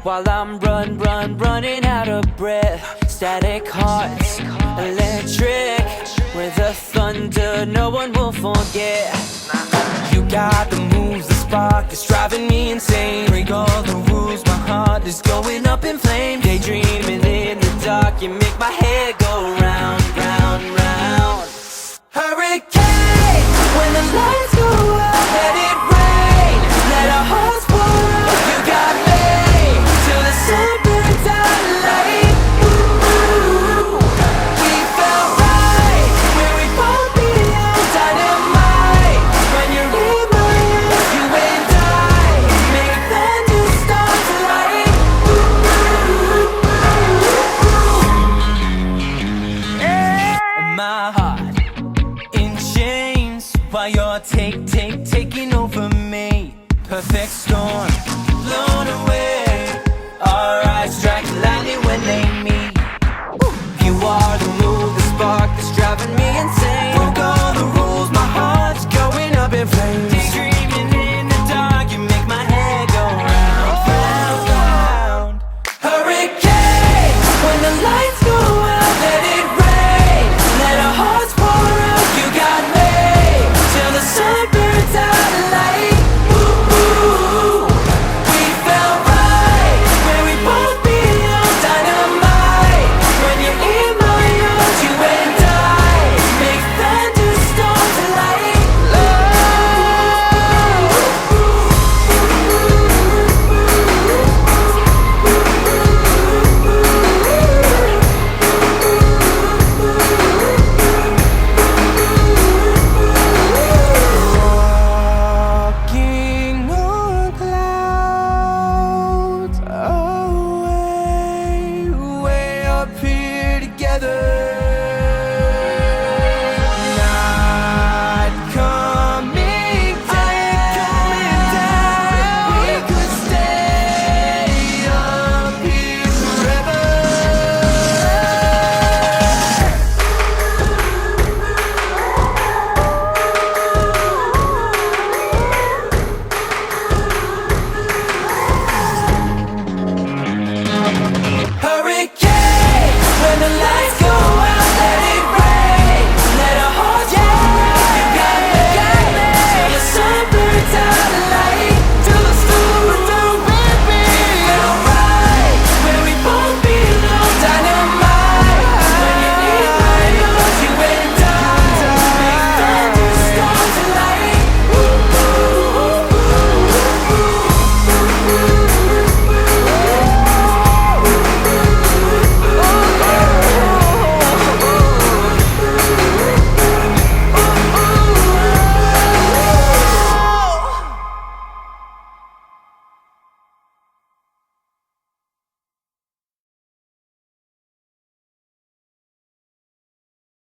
while I'm running out of breath. Static hearts, electric, with the thunder no one will forget. You got the moves, the spark that's driving me insane. Break all the rules, my heart is going up in flames. Daydreaming in the dark, you make my head go round, round, round. Hurricane, when the lights go out, let it rain, let our hearts pour out. You got me till the sun burns out light. Ooh, we felt right where we both belong. Dynamite when you're in my arms. You and I make thunderstorms light. And my heart in chains while you're taking over me. Perfect storm, blown away. Our eyes strike lightning when they meet. You are the mood, the spark that's driving me insane. Broke all the rules, my heart's going up in flames. Screaming in the dark, you make my head go round, round, round. Hurricane, when the lights go out, let it rain, let our hearts pour out. You got me till the sun burns out light. Ooh, we felt right where we both belong. Dynamite when you're in my arms. You and I make thunderstorms light. Walking on clouds, away, way up here together. Not coming down. We could stay up here forever. Hurricane, when the lights go out.